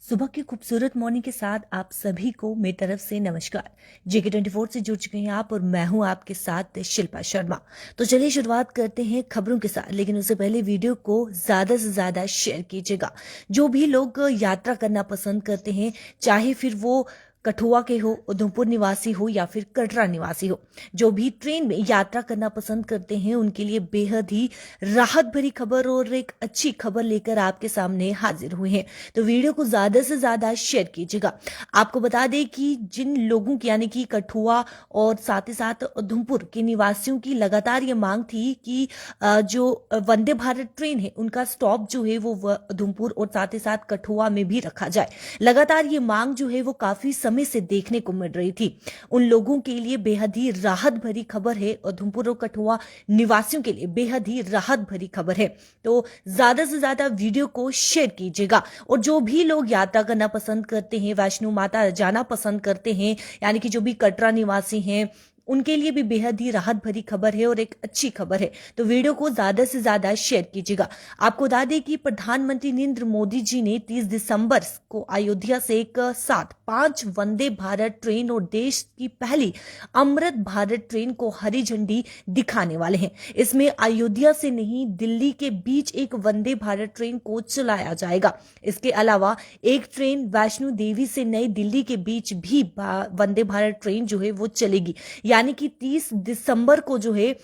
सुबह की खूबसूरत मॉर्निंग के साथ आप सभी को मेरी तरफ से नमस्कार। JK24 से जुड़ चुके हैं आप और मैं हूं आपके साथ शिल्पा शर्मा। तो चलिए शुरुआत करते हैं खबरों के साथ, लेकिन उससे पहले वीडियो को ज्यादा से ज्यादा शेयर कीजिएगा। जो भी लोग यात्रा करना पसंद करते हैं, चाहे फिर वो कठुआ के हो, उधमपुर निवासी हो या फिर कटरा निवासी हो, जो भी ट्रेन में यात्रा करना पसंद करते हैं उनके लिए बेहद ही राहत भरी खबर और एक अच्छी खबर लेकर आपके सामने हाजिर हुए हैं। तो वीडियो को ज्यादा से ज्यादा शेयर कीजिएगा। आपको बता दें कि जिन लोगों की यानी कि कठुआ और साथ ही साथ उधमपुर के निवासियों की लगातार ये मांग थी कि जो वंदे भारत ट्रेन है उनका स्टॉप जो है वो उधमपुर और साथ ही साथ कठुआ में भी रखा जाए। लगातार ये मांग जो है वो काफी समय से देखने को मिल रही थी। उन लोगों के लिए बेहद ही राहत भरी खबर है, उधमपुर और कठुआ निवासियों के लिए बेहद ही राहत भरी खबर है। तो ज्यादा से ज्यादा वीडियो को शेयर कीजिएगा। और जो भी लोग यात्रा करना पसंद करते हैं, वैष्णो माता जाना पसंद करते हैं, यानी कि जो भी कटरा निवासी हैं, उनके लिए भी बेहद ही राहत भरी खबर है और एक अच्छी खबर है। तो वीडियो को ज्यादा से ज्यादा शेयर कीजिएगा। आपको बता दें कि प्रधानमंत्री नरेंद्र मोदी जी ने 30 दिसंबर को अयोध्या से एक साथ 5 वंदे भारत ट्रेन और देश की पहली अमृत भारत ट्रेन को हरी झंडी दिखाने वाले हैं। इसमें अयोध्या से नहीं, दिल्ली के बीच एक वंदे भारत ट्रेन को चलाया जाएगा। इसके अलावा एक ट्रेन वैष्णो देवी से नई दिल्ली के बीच भी वंदे भारत ट्रेन जो है वो चलेगी। यानी कि 30 दिसंबर को जो है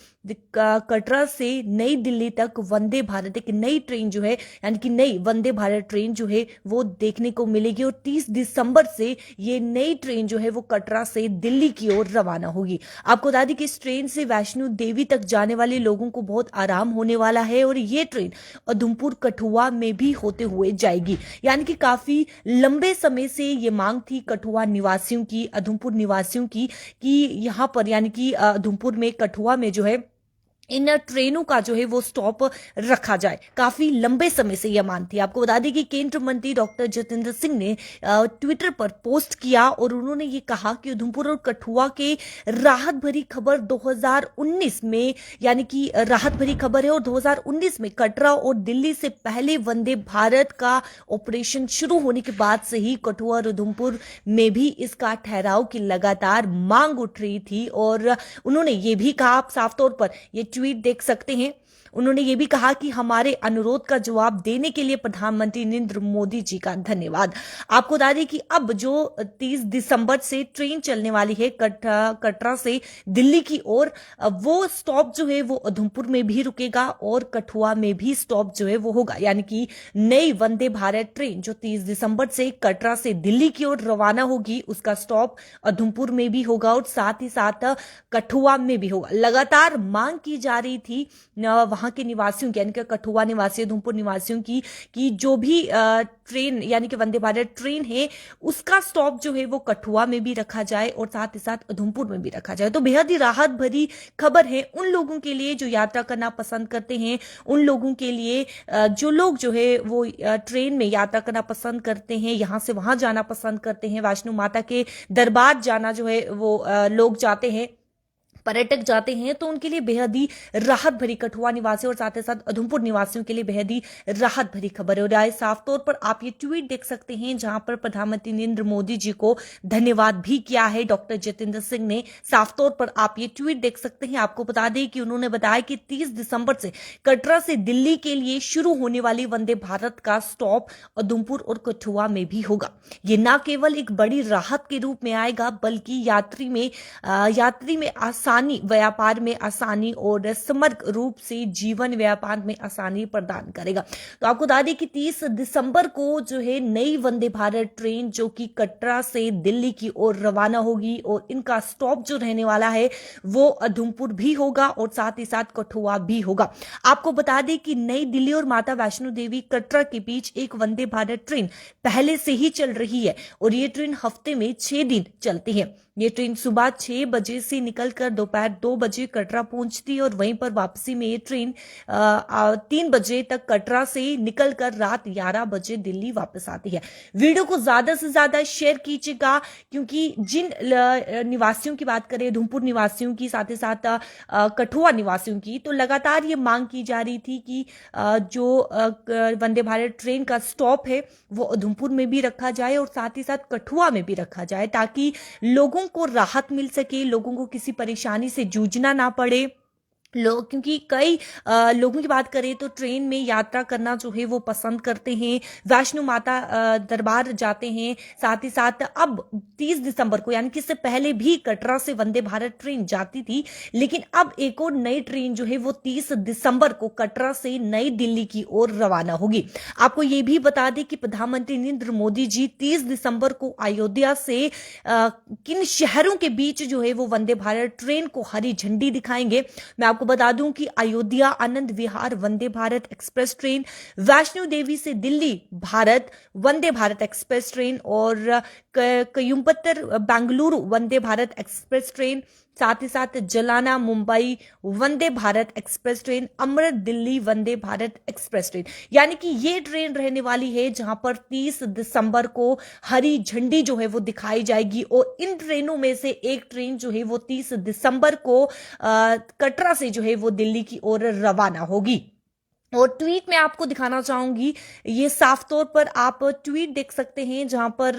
कटरा से नई दिल्ली तक वंदे भारत एक नई ट्रेन जो है, यानी कि नई वंदे भारत ट्रेन जो है वो देखने को मिलेगी। और 30 दिसंबर से ये नई ट्रेन जो है वो कटरा से दिल्ली की ओर रवाना होगी। आपको बता दें कि इस ट्रेन से वैष्णो देवी तक जाने वाले लोगों को बहुत आराम होने वाला है और ये ट्रेन उधमपुर कठुआ में भी होते हुए जाएगी। यानी कि काफी लंबे समय से ये मांग थी कठुआ निवासियों की, उधमपुर निवासियों की, कि यहां पर यानी कि उधमपुर में, कठुआ में जो है इन ट्रेनों का जो है वो स्टॉप रखा जाए। काफी लंबे समय से यह मांग थी। आपको बता दें कि केंद्रीय मंत्री डॉक्टर जितेंद्र सिंह ने ट्विटर पर पोस्ट किया और उन्होंने ये कहा कि उधमपुर और कठुआ के राहत भरी खबर 2019 में, यानी कि राहत भरी खबर है, और 2019 में कटरा और दिल्ली से पहले वंदे भारत का ऑपरेशन शुरू होने के बाद से ही कठुआ और उधमपुर में भी इसका ठहराव की लगातार मांग उठ रही थी। और उन्होंने ये भी कहा, आप साफ तौर पर ये ट्वीट देख सकते हैं, उन्होंने ये भी कहा कि हमारे अनुरोध का जवाब देने के लिए प्रधानमंत्री नरेंद्र मोदी जी का धन्यवाद। आपको बता दें कि अब जो 30 दिसंबर से ट्रेन चलने वाली है कटरा से दिल्ली की ओर, वो स्टॉप जो है वो उधमपुर में भी रुकेगा और कठुआ में भी स्टॉप जो है वो होगा। यानी कि नई वंदे भारत ट्रेन जो 30 दिसंबर से कटरा से दिल्ली की ओर रवाना होगी, उसका स्टॉप उधमपुर में भी होगा और साथ ही साथ कठुआ में भी होगा। लगातार मांग की जा रही थी वहां के निवासियों की, यानी कि कठुआ निवासी, उधमपुर निवासियों की, कि जो भी ट्रेन यानी कि वंदे भारत ट्रेन है उसका स्टॉप जो है वो कठुआ में भी रखा जाए और साथ ही साथ उधमपुर में भी रखा जाए। तो बेहद ही राहत भरी खबर है उन लोगों के लिए जो यात्रा करना पसंद करते हैं, उन लोगों के लिए जो लोग जो है वो ट्रेन में यात्रा करना पसंद करते हैं, यहां से वहां जाना पसंद करते हैं, वैष्णो माता के दरबार जाना जो है वो लोग जाते हैं, पर्यटक जाते हैं, तो उनके लिए बेहद ही राहत भरी, कठुआ निवासी और साथ ही साथ उधमपुर निवासियों के लिए बेहद ही राहत भरी खबर है। और आज साफ तौर पर आप ये ट्वीट देख सकते हैं जहां पर प्रधानमंत्री नरेंद्र मोदी जी को धन्यवाद भी किया है डॉक्टर जितेंद्र सिंह ने। साफ तौर पर आप ये ट्वीट देख सकते हैं। आपको बता दें कि उन्होंने बताया कि 30 दिसंबर से कटरा से दिल्ली के लिए शुरू होने वाली वंदे भारत का स्टॉप उधमपुर और कठुआ में भी होगा। ये न केवल एक बड़ी राहत के रूप में आएगा, बल्कि यात्री में आसानी, व्यापार में आसानी और समग्र रूप से जीवन व्यापार में आसानी प्रदान करेगा। तो आपको बता दें कि 30 दिसंबर को जो है नई वंदे भारत ट्रेन जो कि कटरा से दिल्ली की ओर रवाना होगी और इनका स्टॉप जो रहने वाला है वो उधमपुर भी होगा और साथ ही साथ कठुआ भी होगा। आपको बता दें कि नई दिल्ली और माता वैष्णो देवी कटरा के बीच एक वंदे भारत ट्रेन पहले से ही चल रही है और ये ट्रेन हफ्ते में 6 दिन चलती है। ये ट्रेन सुबह 6 बजे से निकलकर दोपहर 2 बजे कटरा पहुंचती है और वहीं पर वापसी में ये ट्रेन 3 बजे तक कटरा से निकलकर रात 11 बजे दिल्ली वापस आती है। वीडियो को ज्यादा से ज्यादा शेयर कीजिएगा, क्योंकि जिन निवासियों की बात करें, उधमपुर निवासियों की, साथ ही साथ कठुआ निवासियों की, तो लगातार ये मांग की जा रही थी कि जो वंदे भारत ट्रेन का स्टॉप है वो उधमपुर में भी रखा जाए और साथ ही साथ कठुआ में भी रखा जाए, ताकि लोगों को राहत मिल सके, लोगों को किसी परेशानी से जूझना ना पड़े। लोग, क्योंकि कई लोगों की बात करें तो ट्रेन में यात्रा करना जो है वो पसंद करते हैं, वैष्णो माता दरबार जाते हैं। साथ ही साथ अब 30 दिसंबर को, यानी कि इससे पहले भी कटरा से वंदे भारत ट्रेन जाती थी, लेकिन अब एक और नई ट्रेन जो है वो 30 दिसंबर को कटरा से नई दिल्ली की ओर रवाना होगी। आपको ये भी बता दें कि प्रधानमंत्री नरेंद्र मोदी जी 30 दिसंबर को अयोध्या से किन शहरों के बीच जो है वो वंदे भारत ट्रेन को हरी झंडी दिखाएंगे। मैं आपको बता दूं कि अयोध्या आनंद विहार वंदे भारत एक्सप्रेस ट्रेन, वैष्णो देवी से दिल्ली भारत वंदे भारत एक्सप्रेस ट्रेन और कयुम्पत्तर बेंगलुरु वंदे भारत एक्सप्रेस ट्रेन, साथ ही साथ जलाना मुंबई वंदे भारत एक्सप्रेस ट्रेन, अमृत दिल्ली वंदे भारत एक्सप्रेस ट्रेन, यानी कि ये ट्रेन रहने वाली है जहां पर 30 दिसंबर को हरी झंडी जो है वो दिखाई जाएगी। और इन ट्रेनों में से एक ट्रेन जो है वो 30 दिसंबर को कटरा से जो है वो दिल्ली की ओर रवाना होगी। और ट्वीट में आपको दिखाना चाहूंगी, ये साफ तौर पर आप ट्वीट देख सकते हैं, जहां पर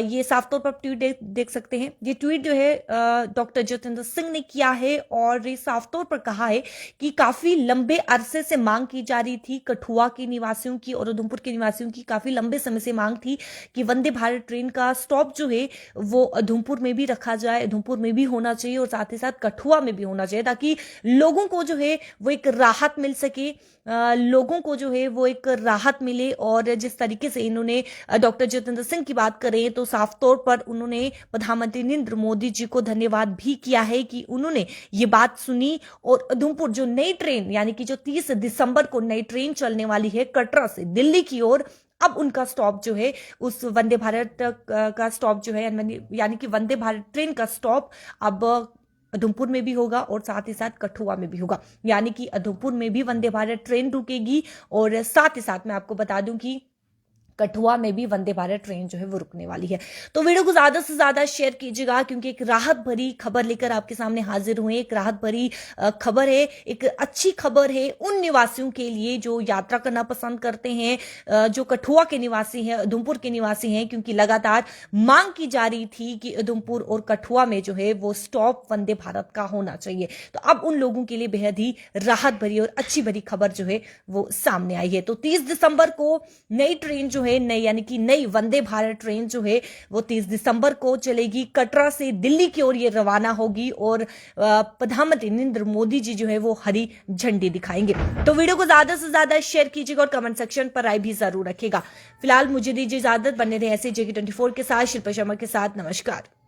ये साफ तौर पर ट्वीट देख सकते हैं। ये ट्वीट जो है डॉक्टर जितेंद्र सिंह ने किया है और ये साफ तौर पर कहा है कि काफी लंबे अरसे से मांग की जा रही थी कठुआ के निवासियों की और उधमपुर के निवासियों की, काफी लंबे समय से मांग थी कि वंदे भारत ट्रेन का स्टॉप जो है वो उधमपुर में भी रखा जाए, उधमपुर में भी होना चाहिए और साथ ही साथ कठुआ में भी होना चाहिए, ताकि लोगों को जो है वो एक राहत मिल सके, लोगों को जो है वो एक राहत मिले। और जिस तरीके से इन्होंने डॉक्टर जितेंद्र सिंह की बात करें तो साफ तौर पर उन्होंने प्रधानमंत्री नरेंद्र मोदी जी को धन्यवाद भी किया है कि उन्होंने ये बात सुनी और उधमपुर जो नई ट्रेन, यानी कि जो 30 दिसंबर को नई ट्रेन चलने वाली है कटरा से दिल्ली की ओर, अब उनका स्टॉप जो है उस वंदे भारत का स्टॉप जो है, यानी कि वंदे भारत ट्रेन का स्टॉप अब उधमपुर में भी होगा और साथ ही साथ कठुआ में भी होगा, यानी कि उधमपुर में भी वंदे भारत ट्रेन रुकेगी और साथ ही साथ मैं आपको बता दूं कि कठुआ में भी वंदे भारत ट्रेन जो है वो रुकने वाली है। तो वीडियो को ज्यादा से ज्यादा शेयर कीजिएगा, क्योंकि एक राहत भरी खबर लेकर आपके सामने हाजिर हुए। एक राहत भरी खबर है, एक अच्छी खबर है उन निवासियों के लिए जो यात्रा करना पसंद करते हैं, जो कठुआ के निवासी हैं, उधमपुर के निवासी हैं, क्योंकि लगातार मांग की जा रही थी कि उधमपुर और कठुआ में जो है वो स्टॉप वंदे भारत का होना चाहिए। तो अब उन लोगों के लिए बेहद ही राहत भरी और अच्छी भरी खबर जो है वो सामने आई है। तो 30 दिसंबर को नई ट्रेन जो है नई, यानी कि नई वंदे भारत ट्रेन जो है वो 30 दिसंबर को चलेगी, कटरा से दिल्ली की ओर ये रवाना होगी और प्रधानमंत्री नरेंद्र मोदी जी जो है वो हरी झंडी दिखाएंगे। तो वीडियो को ज्यादा से ज्यादा शेयर कीजिएगा और कमेंट सेक्शन पर राय भी जरूर रखेगा। फिलहाल मुझे दीजिए इजाजत, बने रहे ऐसे JK24 के साथ, शिल्पा शर्मा के साथ। नमस्कार।